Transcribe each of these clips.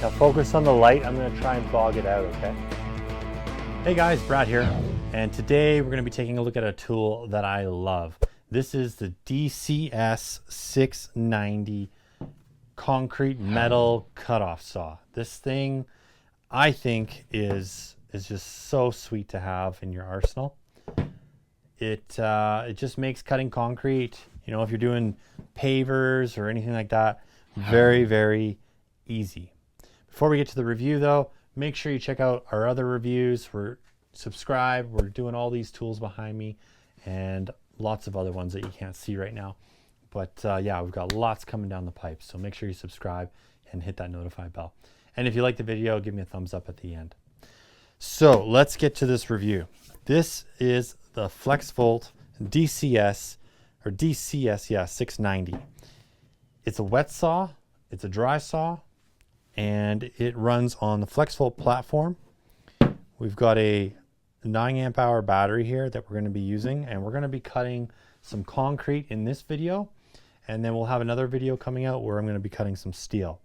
Now focus on the light. I'm going to try and fog it out, okay? Hey guys, Brad here. And today we're going to be taking a look at a tool that I love. This is the DCS690 concrete metal cutoff saw. This thing, I think, is just so sweet to have in your arsenal. It just makes cutting concrete, you know, if you're doing pavers or anything like that, very, very easy. Before we get to the review though, make sure you check out our other reviews. Subscribe. We're doing all these tools behind me and lots of other ones that you can't see right now. But yeah, we've got lots coming down the pipe. So make sure you subscribe and hit that notify bell. And if you like the video, give me a thumbs up at the end. So let's get to this review. This is the FlexVolt DCS, or DCS, yeah, 690. It's a wet saw, it's a dry saw, and it runs on the FlexVolt platform. We've got a 9 amp hour battery here that we're going to be using, and we're going to be cutting some concrete in this video, and then we'll have another video coming out where I'm going to be cutting some steel.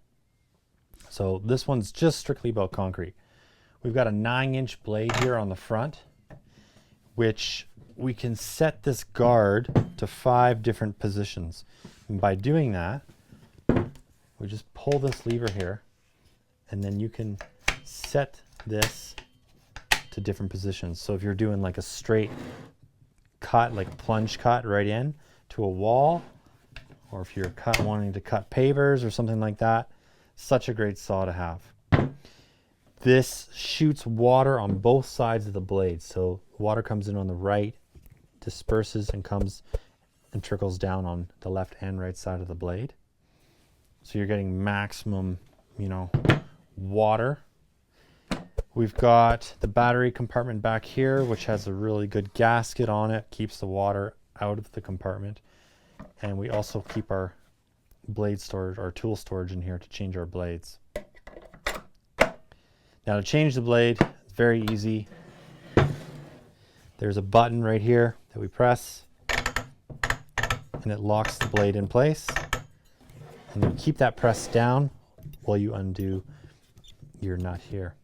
So this one's just strictly about concrete. We've got a 9-inch blade here on the front, which we can set this guard to 5 different positions. And by doing that, we just pull this lever here, and then you can set this to different positions. So if you're doing like a straight cut, like plunge cut right in to a wall, or if you're wanting to cut pavers or something like that, such a great saw to have. This shoots water on both sides of the blade. So water comes in on the right, disperses and comes and trickles down on the left and right side of the blade. So you're getting maximum, you know, water. We've got the battery compartment back here, which has a really good gasket on it, keeps the water out of the compartment. And we also keep our blade storage, our tool storage in here to change our blades. Now to change the blade, it's very easy. There's a button right here that we press, and it locks the blade in place. And you keep that pressed down while you undo your nut here.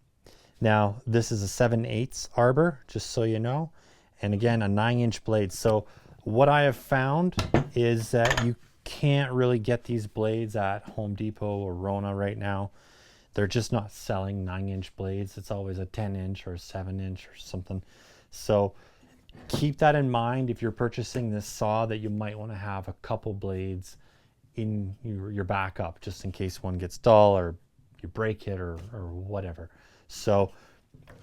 Now this is a 7/8 arbor, just so you know, and again a 9-inch blade. So what I have found is that you can't really get these blades at Home Depot or Rona right now. They're just not selling 9-inch blades. It's always a 10-inch or a 7-inch or something. So keep that in mind if you're purchasing this saw, that you might want to have a couple blades in your backup, just in case one gets dull or you break it or whatever. So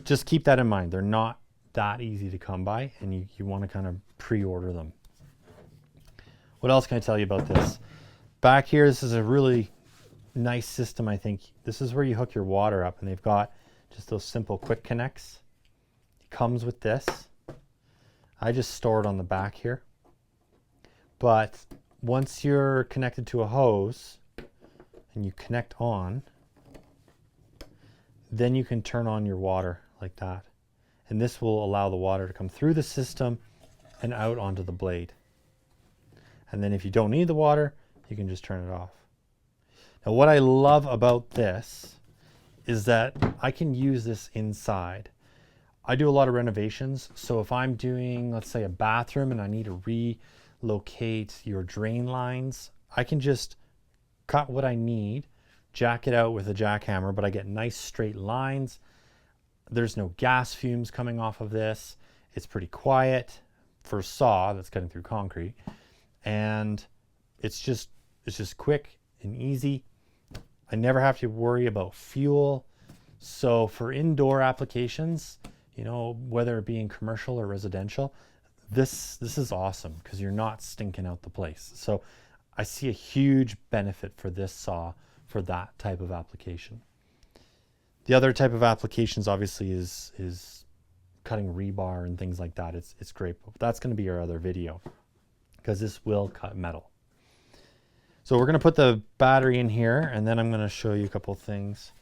just keep that in mind. They're not that easy to come by, and you want to kind of pre-order them. What else can I tell you about this? Back here, this is a really nice system, I think. This is where you hook your water up, and they've got just those simple quick connects. It comes with this. I just store it on the back here. But once you're connected to a hose and you connect on, then you can turn on your water like that. And this will allow the water to come through the system and out onto the blade. And then if you don't need the water, you can just turn it off. Now what I love about this is that I can use this inside. I do a lot of renovations, so if I'm doing, let's say, a bathroom and I need to relocate your drain lines, I can just cut what I need, jack it out with a jackhammer, but I get nice straight lines. There's no gas fumes coming off of this. It's pretty quiet for a saw that's cutting through concrete, and it's just quick and easy. I never have to worry about fuel. So for indoor applications, you know, whether it be in commercial or residential, this is awesome because you're not stinking out the place. So I see a huge benefit for this saw for that type of application. The other type of applications obviously is cutting rebar and things like that. It's great. But that's going to be our other video because this will cut metal. So we're going to put the battery in here, and then I'm going to show you a couple things.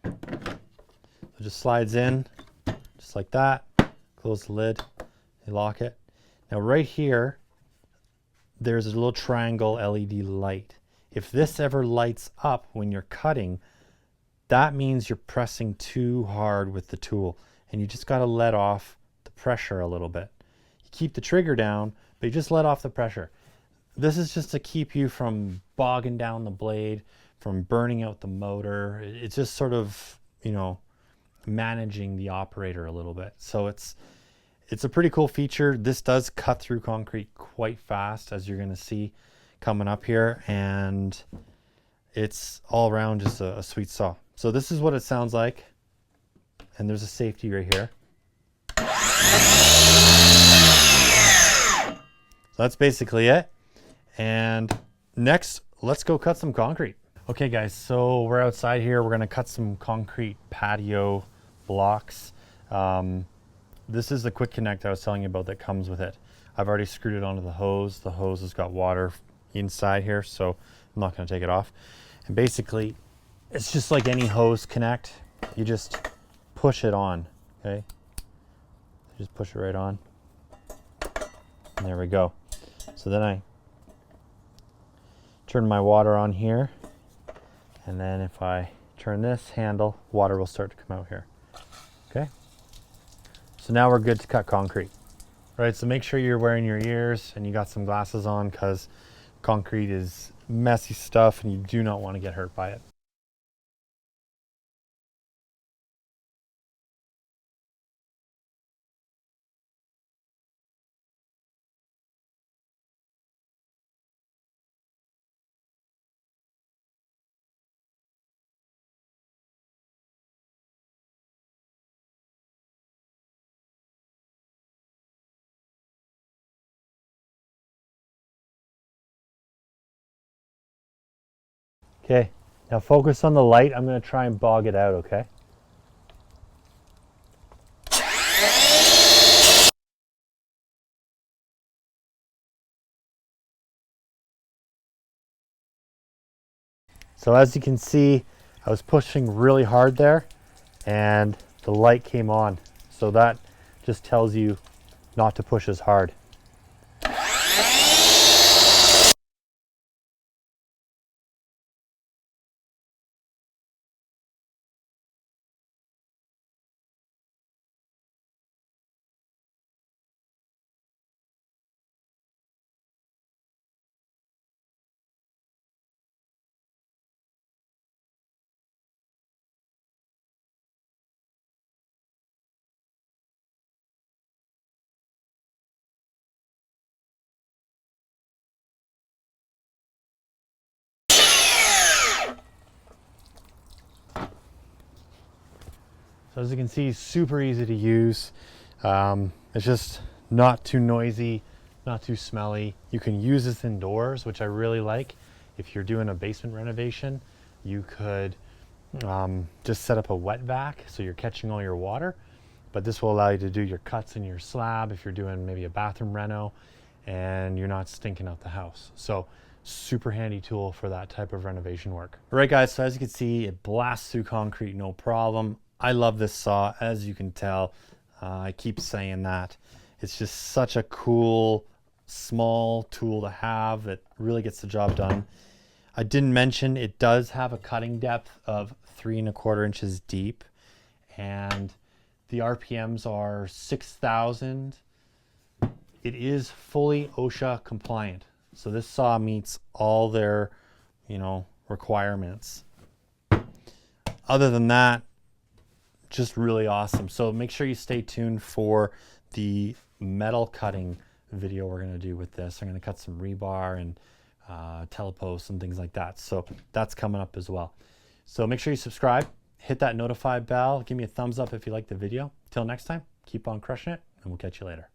It just slides in just like that. Close the lid, you lock it. Now right here, there's a little triangle LED light. If this ever lights up when you're cutting, that means you're pressing too hard with the tool, and you just got to let off the pressure a little bit. You keep the trigger down, but you just let off the pressure. This is just to keep you from bogging down the blade, from burning out the motor. It's just sort of, you know, managing the operator a little bit. So it's a pretty cool feature. This does cut through concrete quite fast, as you're going to see coming up here, and it's all around just a sweet saw. So this is what it sounds like, and there's a safety right here. So that's basically it. And next, let's go cut some concrete. Okay guys, so we're outside here. We're gonna cut some concrete patio blocks. This is the quick connect I was telling you about that comes with it. I've already screwed it onto the hose. The hose has got water inside here, so I'm not gonna take it off. And basically, it's just like any hose connect. You just push it on, okay? Just push it right on. And there we go. So then I turn my water on here, and then if I turn this handle, water will start to come out here. Okay, so now we're good to cut concrete. All right, so make sure you're wearing your ears and you got some glasses on, because concrete is messy stuff and you do not want to get hurt by it. Okay, now focus on the light. I'm going to try and bog it out, okay? So as you can see, I was pushing really hard there and the light came on. So that just tells you not to push as hard. So as you can see, super easy to use. It's just not too noisy, not too smelly. You can use this indoors, which I really like. If you're doing a basement renovation, you could just set up a wet vac so you're catching all your water. But this will allow you to do your cuts in your slab if you're doing maybe a bathroom reno and you're not stinking out the house. So super handy tool for that type of renovation work. All right guys, so as you can see, it blasts through concrete no problem. I love this saw, as you can tell. I keep saying that. It's just such a cool, small tool to have. It really gets the job done. I didn't mention it does have a cutting depth of 3¼ inches deep, and the RPMs are 6,000. It is fully OSHA compliant. So this saw meets all their, requirements. Other than that, just really awesome. So make sure you stay tuned for the metal cutting video we're going to do with this. I'm going to cut some rebar and teleposts and things like that. So that's coming up as well. So make sure you subscribe, hit that notify bell, give me a thumbs up if you like the video. Till next time, keep on crushing it, and we'll catch you later.